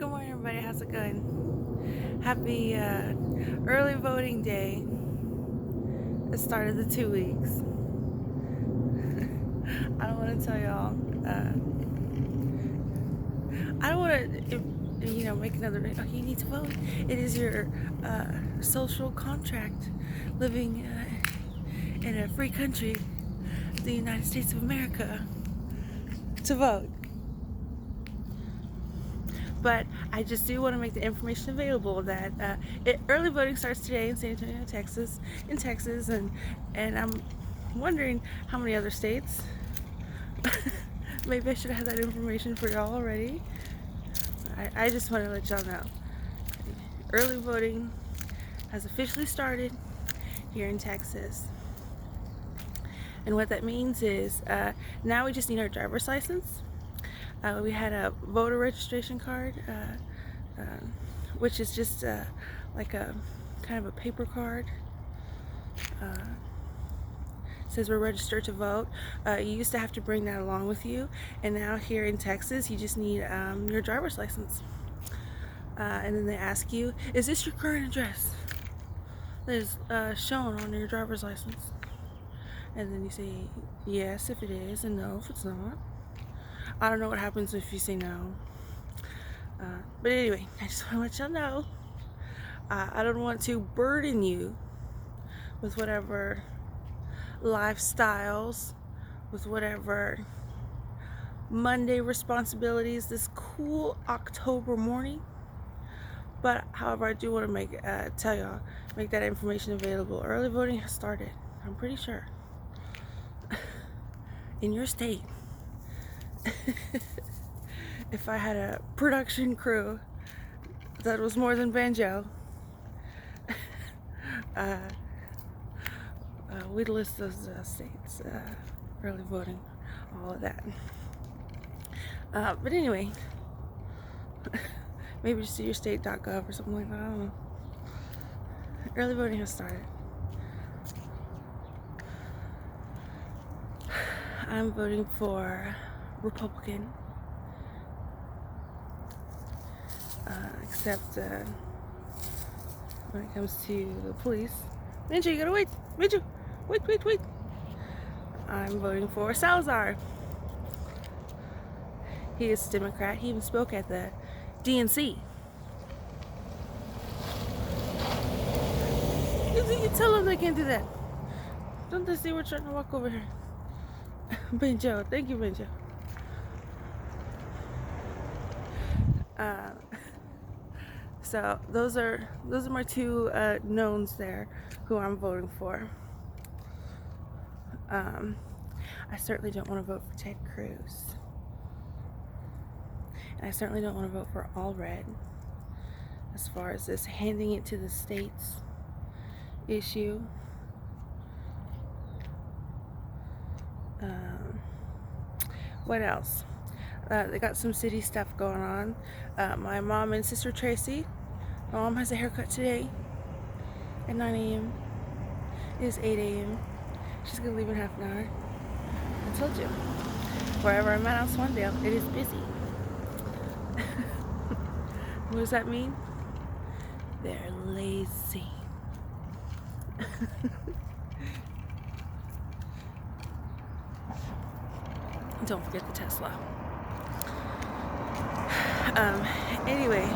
Good morning, everybody. How's it going? Happy early voting day. The start of the 2 weeks. I don't want to tell y'all. I don't want to, make another. Oh, you need to vote. It is your social contract, living in a free country, the United States of America, to vote. But I just do want to make the information available that early voting starts today in San Antonio, Texas, and I'm wondering how many other states. Maybe I should have that information for y'all already. I just want to let y'all know. Early voting has officially started here in Texas. And what that means is now we just need our driver's license. We had a voter registration card, which is just like a kind of a paper card. Says we're registered to vote. You used to have to bring that along with you, and now here in Texas, you just need your driver's license. And then they ask you, is this your current address that is shown on your driver's license? And then you say yes if it is, and no if it's not. I don't know what happens if you say no. But anyway, I just want to let y'all know. I don't want to burden you with whatever lifestyles, with whatever Monday responsibilities this cool October morning. But however, I do want to make that information available. Early voting has started, I'm pretty sure, in your state. If I had a production crew that was more than Banjo, we'd list those states, early voting, all of that. But anyway, maybe just do your state.gov or something like that. I don't know. Early voting has started. I'm voting for Republican. Except when it comes to the police. Ninja, you gotta wait. Ninja, wait. I'm voting for Salazar. He is a Democrat. He even spoke at the DNC. You tell them they can't do that. Don't they see we're trying to walk over here? Benjo, thank you, Benjo. So those are my two knowns there who I'm voting for. I certainly don't want to vote for Ted Cruz. And I certainly don't want to vote for Allred as far as this handing it to the states issue. What else? They got some city stuff going on. My mom and sister Tracy. My mom has a haircut today at 9 a.m. It is 8 a.m. She's gonna leave in half an hour. I told you. Wherever I'm at on Swandale, it is busy. What does that mean? They're lazy. Don't forget the Tesla. Anyway,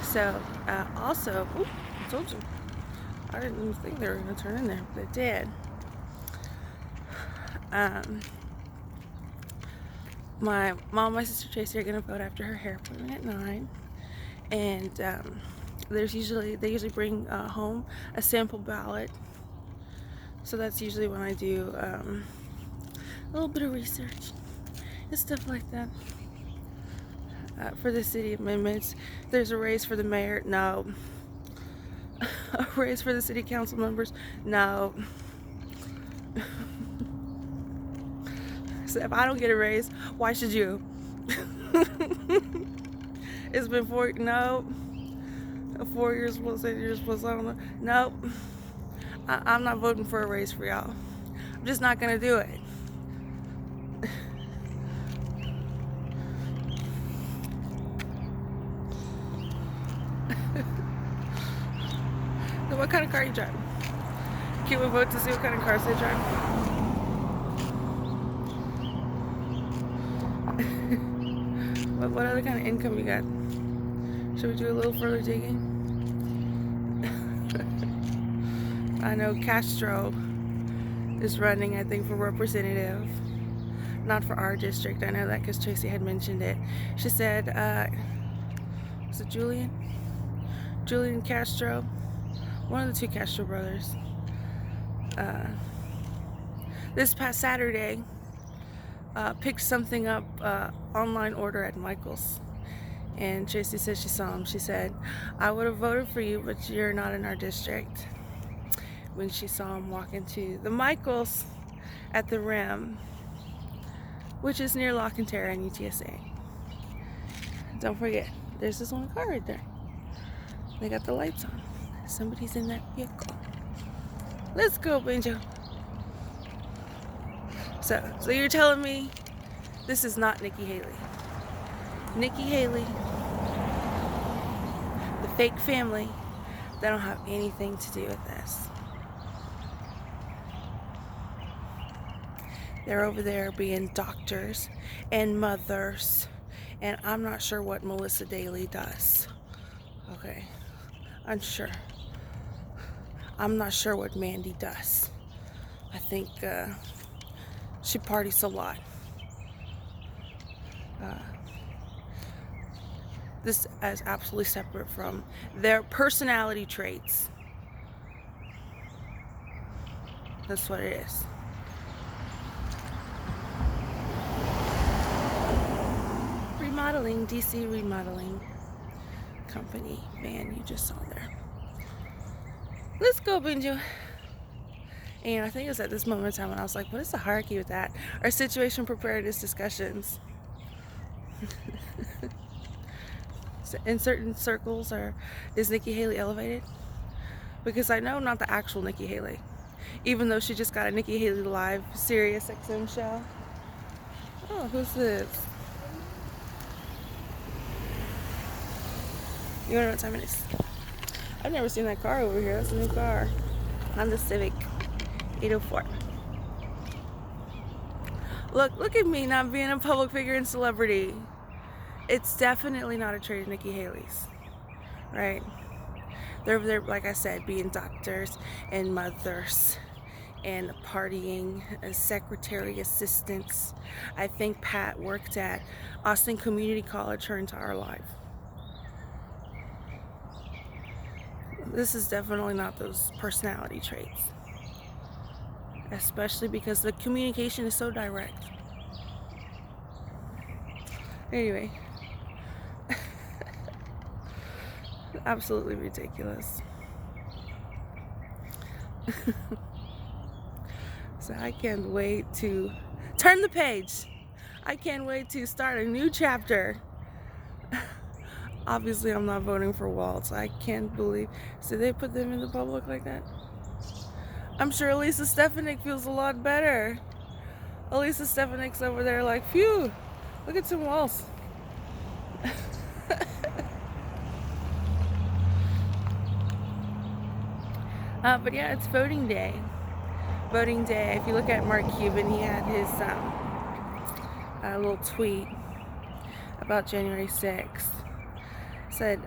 so also, I told you, I didn't even think they were going to turn in there, but they did. My mom and my sister Tracy are going to vote after her hair appointment at 9, and they usually bring home a sample ballot, so that's usually when I do a little bit of research and stuff like that. For the city amendments, there's a race for the mayor. No. A race for the city council members. No. So if I don't get a raise, why should you? It's been 4 years plus 8 years plus, I don't know. Nope. I'm not voting for a raise for y'all. I'm just not gonna do it. what kind of car you drive? Can we vote to see what kind of cars they drive? What other kind of income you got? Should we do a little further digging? I know Castro is running, I think, for representative. Not for our district. I know that because Tracy had mentioned it. She said, was it Julian? Julian Castro? One of the two Castro brothers. This past Saturday, picked something up, online order at Michael's. And Tracy said she saw him. She said, I would have voted for you, but you're not in our district. When she saw him walk into the Michael's at the Rim, which is near Lock and Terra and UTSA. Don't forget, there's this one car right there. They got the lights on. Somebody's in that vehicle. Let's go, Benjo. So you're telling me this is not Nikki Haley. Nikki Haley, the fake family, they don't have anything to do with this. They're over there being doctors and mothers, and I'm not sure what Melissa Daly does. Okay, unsure. I'm not sure what Mandy does. I think she parties a lot. This is absolutely separate from their personality traits. That's what it is. Remodeling, DC Remodeling Company. Man, you just saw there. Let's go, Benjo. And I think it was at this moment in time when I was like, what is the hierarchy with that? Our situation preparedness discussions. In certain circles, is Nikki Haley elevated? Because I know not the actual Nikki Haley. Even though she just got a Nikki Haley Live Sirius XM show. Oh, who's this? You wanna know what time it is? I've never seen that car over here. That's a new car. Honda Civic 804. Look at me not being a public figure and celebrity. It's definitely not a trade of Nikki Haley's, right? They're over there, like I said, being doctors and mothers and partying as secretary assistants. I think Pat worked at Austin Community College her entire life. This is definitely not those personality traits, especially because the communication is so direct. Anyway. Absolutely ridiculous. So I can't wait to turn the page. I can't wait to start a new chapter. Obviously, I'm not voting for Waltz. I can't believe. So they put them in the public like that? I'm sure Elisa Stefanik feels a lot better. Elisa Stefanik's over there like, phew, look at Tim Walz. But yeah, it's voting day. Voting day. If you look at Mark Cuban, he had his little tweet about January 6th. Said,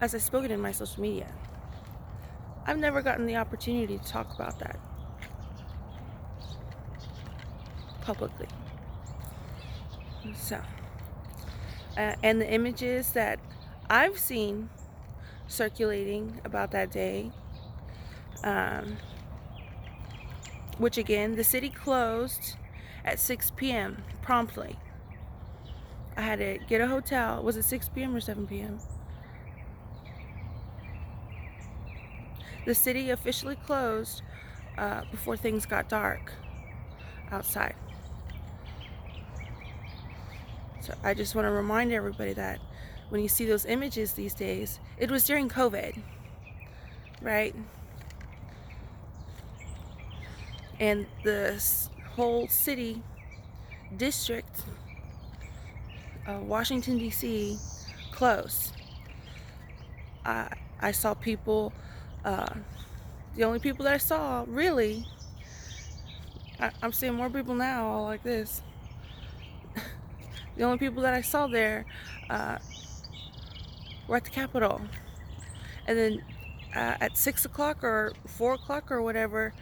as I spoke it in my social media, I've never gotten the opportunity to talk about that publicly. So, and the images that I've seen circulating about that day, which again, the city closed at 6 p.m. promptly. I had to get a hotel. Was it 6 p.m. or 7 p.m.? The city officially closed before things got dark outside. So I just want to remind everybody that when you see those images these days, it was during COVID, right? And the whole city district Washington, D.C. close. I saw people, the only people that I saw, really, I'm seeing more people now all like this. The only people that I saw there were at the Capitol. And then at 6 o'clock or 4 o'clock or whatever,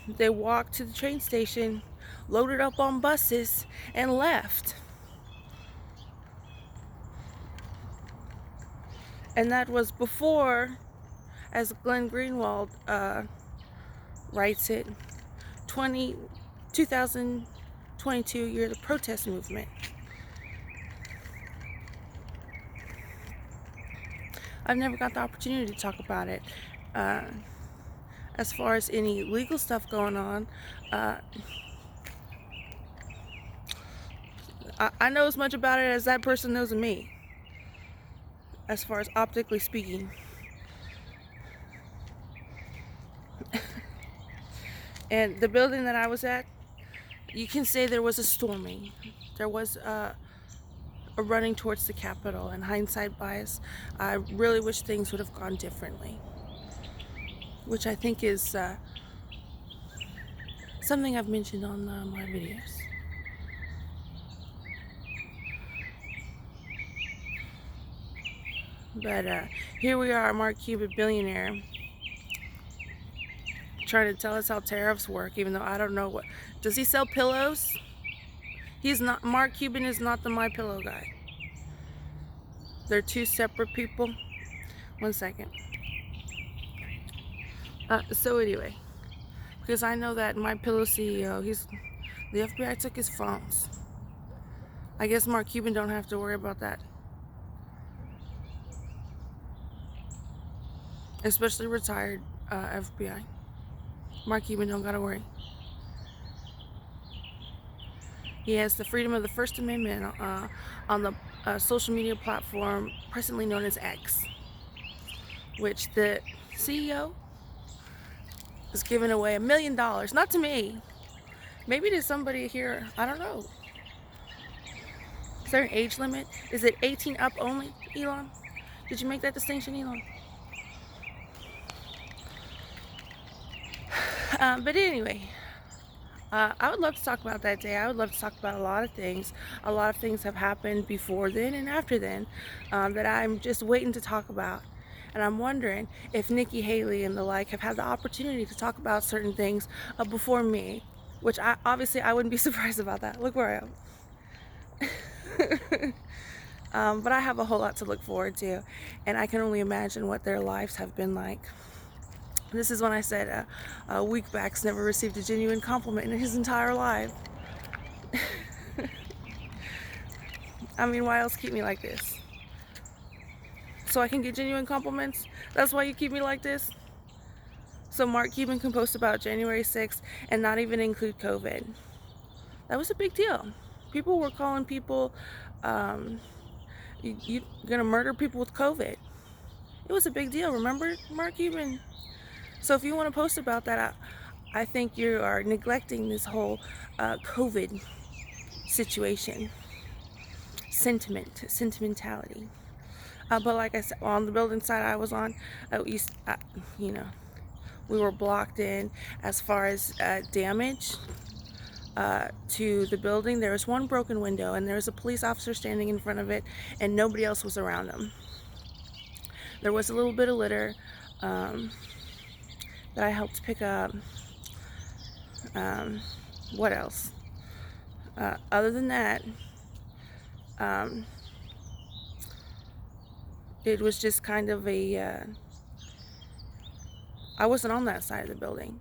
they walked to the train station, loaded up on buses, and left. And that was before, as Glenn Greenwald writes it, 2022 year of the protest movement. I've never got the opportunity to talk about it. As far as any legal stuff going on, I know as much about it as that person knows of me, as far as optically speaking. And the building that I was at, you can say there was a storming. There was a running towards the Capitol, and hindsight bias, I really wish things would have gone differently. Which I think is something I've mentioned on my videos. But here we are, Mark Cuban, billionaire, trying to tell us how tariffs work, even though I don't know what. Does he sell pillows? He's not. Mark Cuban is not the My Pillow guy. They're two separate people. One second. So anyway, because I know that My Pillow CEO, the FBI took his phones. I guess Mark Cuban don't have to worry about that. Especially retired FBI. Mark Cuban don't gotta worry. He has the freedom of the First Amendment on the social media platform presently known as X, which the CEO is giving away $1 million. Not to me. Maybe to somebody here. I don't know. Is there an age limit? Is it 18 up only, Elon? Did you make that distinction, Elon? But anyway, I would love to talk about that day. I would love to talk about a lot of things. A lot of things have happened before then and after then that I'm just waiting to talk about. And I'm wondering if Nikki Haley and the like have had the opportunity to talk about certain things before me, which obviously I wouldn't be surprised about that. Look where I am. But I have a whole lot to look forward to, and I can only imagine what their lives have been like. This is when I said Weekback's never received a genuine compliment in his entire life. I mean, why else keep me like this? So I can get genuine compliments? That's why you keep me like this? So Mark Cuban can post about January 6th and not even include COVID. That was a big deal. People were calling people, you're gonna murder people with COVID. It was a big deal, remember, Mark Cuban? So if you want to post about that, I think you are neglecting this whole COVID situation, sentimentality. But like I said, on the building side I was on, we were blocked in as far as damage to the building. There was one broken window, and there was a police officer standing in front of it, and nobody else was around them. There was a little bit of litter that I helped pick up. What else? Other than that, it was just kind of a, I wasn't on that side of the building.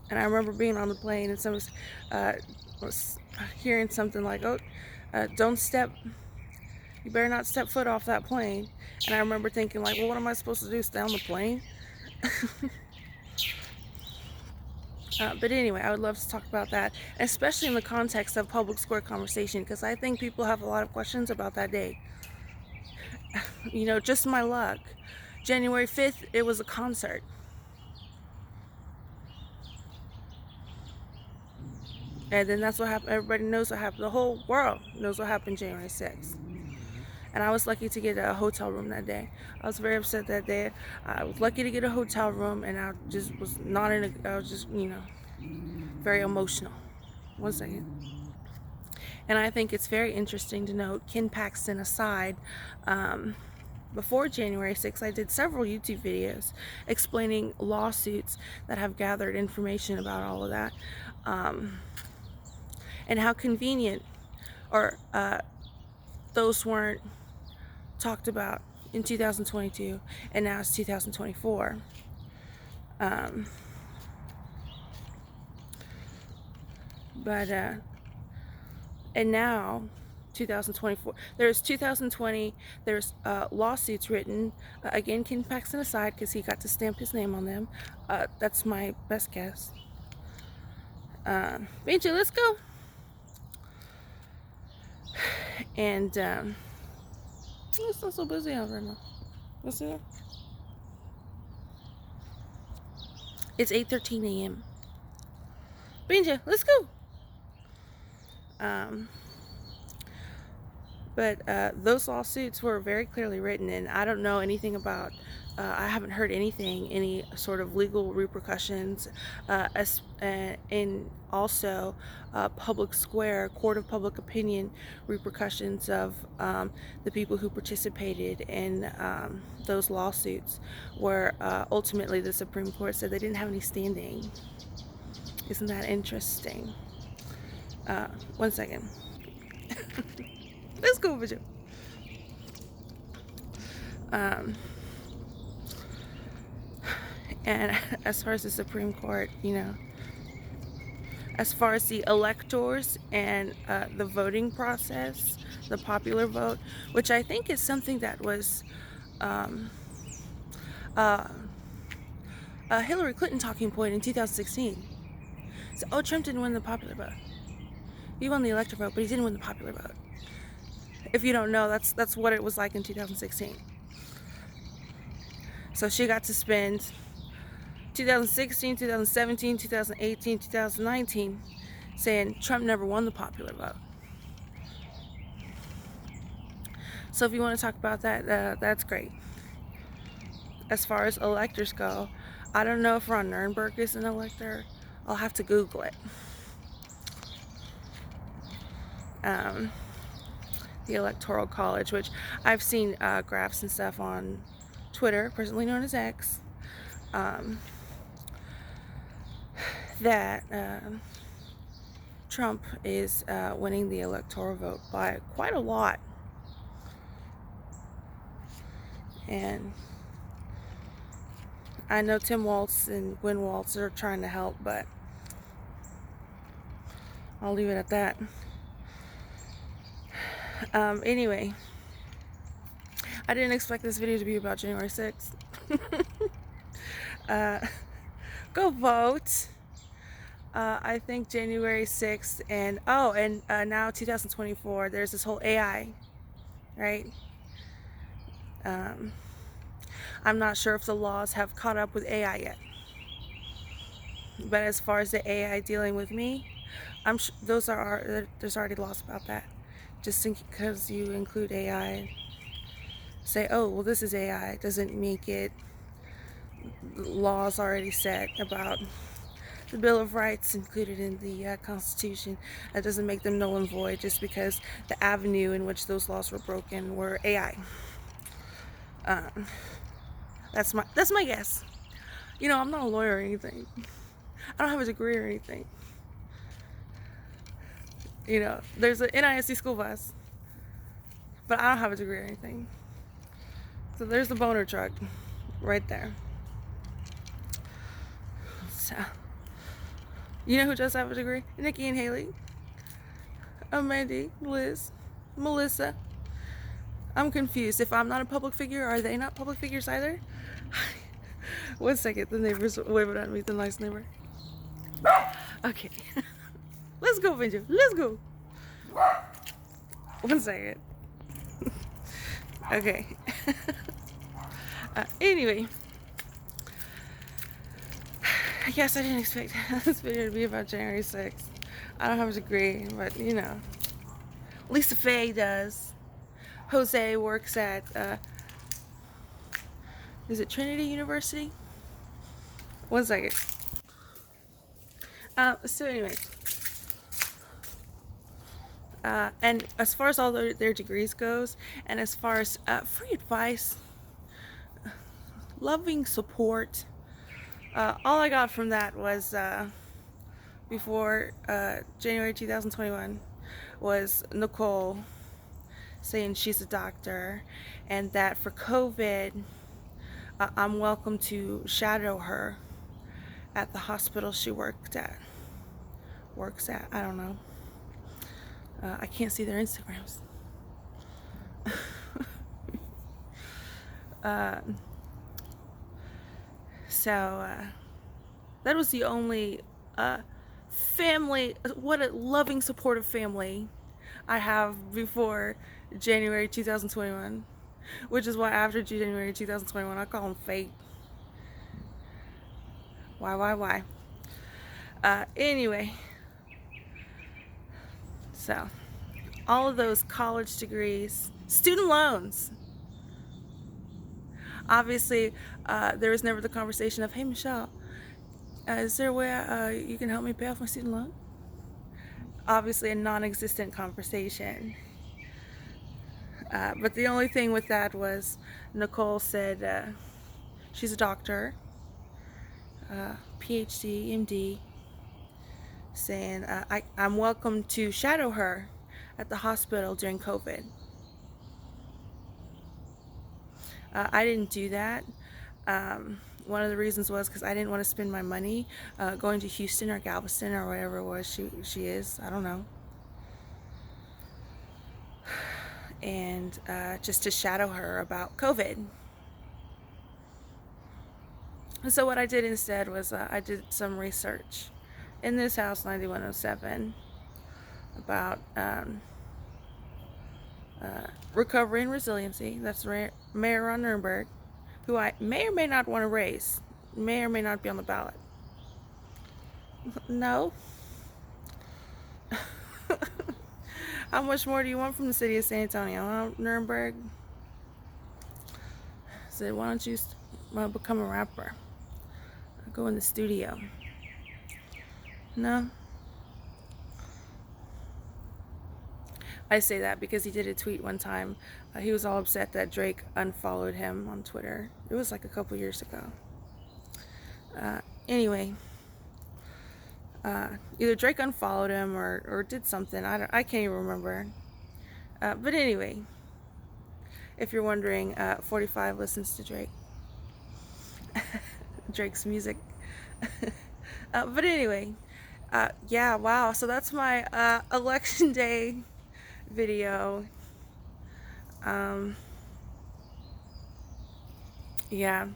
And I remember being on the plane and someone was hearing something like, oh, don't step, you better not step foot off that plane. And I remember thinking like, well, what am I supposed to do, stay on the plane? But anyway, I would love to talk about that, especially in the context of public square conversation, because I think people have a lot of questions about that day. Just my luck. January 5th, it was a concert. And then that's what happened. Everybody knows what happened. The whole world knows what happened January 6th. And I was lucky to get a hotel room that day. I was very upset that day. I was lucky to get a hotel room, and I just was not in a, I was just, very emotional. One second. And I think it's very interesting to note, Ken Paxton aside, before January 6th, I did several YouTube videos explaining lawsuits that have gathered information about all of that, and how convenient or those weren't talked about in 2022, and now it's 2024. And now 2024, there's 2020, there's lawsuits written, again, Ken Paxton aside, because he got to stamp his name on them. That's my best guess. Benji, let's go. And it's not so busy out right now. You see that? It's 8:13 a.m. Benji, let's go. But those lawsuits were very clearly written, and I don't know anything about, I haven't heard any sort of legal repercussions, and also public square, court of public opinion repercussions of the people who participated in those lawsuits, where ultimately the Supreme Court said they didn't have any standing. Isn't that interesting? One second. Let's go with you. And as far as the Supreme Court, as far as the electors and the voting process, the popular vote, which I think is something that was a Hillary Clinton talking point in 2016. So, oh, Trump didn't win the popular vote. He won the electoral vote, but he didn't win the popular vote. If you don't know, that's what it was like in 2016. So she got to spend 2016, 2017, 2018, 2019 saying Trump never won the popular vote. So if you want to talk about that, that's great. As far as electors go, I don't know if Ron Nirenberg is an elector. I'll have to Google it. The Electoral College, which I've seen graphs and stuff on Twitter, presently known as X, that Trump is winning the electoral vote by quite a lot. And I know Tim Walz and Gwen Walz are trying to help, but I'll leave it at that. Anyway, I didn't expect this video to be about January 6th. Go vote. I think January 6th and now 2024, there's this whole AI, right? I'm not sure if the laws have caught up with AI yet. But as far as the AI dealing with me, I'm sure there's already laws about that. Just because you include AI, say, oh, well, this is AI, doesn't make it laws already set about the Bill of Rights included in the Constitution. That doesn't make them null and void just because the avenue in which those laws were broken were AI. That's my guess. I'm not a lawyer or anything. I don't have a degree or anything. There's an NISD school bus, but I don't have a degree or anything. So there's the boner truck right there. So, you know who does have a degree? Nikki and Haley, Mandy, Liz, Melissa. I'm confused. If I'm not a public figure, are they not public figures either? One second, the neighbor's waving at me, the nice neighbor. Okay. Let's go, Benji. Let's go. One second. Okay. Anyway. Yes, I didn't expect this video to be about January 6th. I don't have a degree, but you know. Lisa Faye does. Jose works at, is it Trinity University? One second. So anyway. And as far as all their degrees goes, and as far as free advice, loving support, all I got from that was before January 2021 was Nicole saying she's a doctor and that for COVID I'm welcome to shadow her at the hospital she works at, I don't know. I can't see their Instagrams. So that was the only family, what a loving, supportive family I have before January 2021, which is why after January 2021 I call them fate. Why? Anyway, so all of those college degrees, student loans. Obviously, there was never the conversation of, hey Michelle, is there a way you can help me pay off my student loan? Obviously a non-existent conversation. But the only thing with that was Nicole said she's a doctor, PhD, MD, saying I'm welcome to shadow her at the hospital during COVID. I didn't do that. One of the reasons was because I didn't want to spend my money going to Houston or Galveston or whatever it was she is. I don't know. And just to shadow her about COVID. So what I did instead was I did some research in this house 9107 about recovery and resiliency. That's Mayor Ron Nirenberg, who I may or may not want to raise, may or may not be on the ballot. No. How much more do you want from the city of San Antonio, huh, Nirenberg? Said, why don't you become a rapper? Go in the studio. No. I say that because he did a tweet one time. He was all upset that Drake unfollowed him on Twitter. It was like a couple years ago. Anyway, either Drake unfollowed him or did something. I can't even remember. But anyway, if you're wondering, 45 listens to Drake. Drake's music. But anyway, yeah, wow. So that's my election day video. Yeah.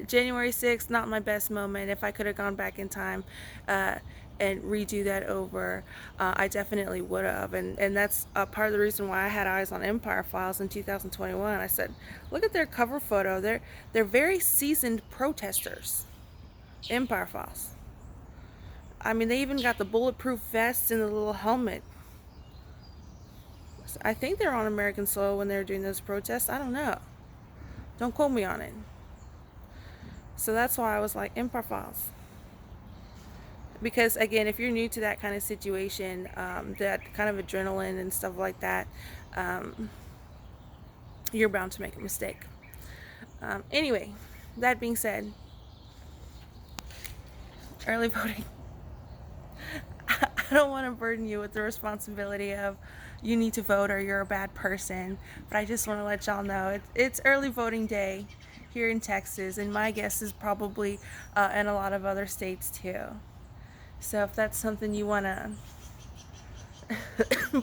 January 6th, not my best moment. If I could have gone back in time and redo that over, I definitely would have. And that's part of the reason why I had eyes on Empire Files in 2021. I said, look at their cover photo. They're very seasoned protesters. Empire Files. I mean, they even got the bulletproof vests and the little helmet. I think they're on American soil when they were doing those protests. I don't know. Don't quote me on it. So that's why I was like, Empire Files. Because again, if you're new to that kind of situation, that kind of adrenaline and stuff like that, you're bound to make a mistake. Anyway, that being said, early voting. I don't want to burden you with the responsibility of you need to vote or you're a bad person, but I just want to let y'all know it's early voting day here in Texas, and my guess is probably in a lot of other states too. So if that's something you want to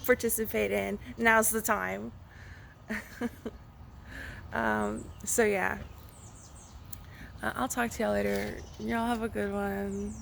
participate in, now's the time. So yeah, I'll talk to y'all later. Y'all have a good one.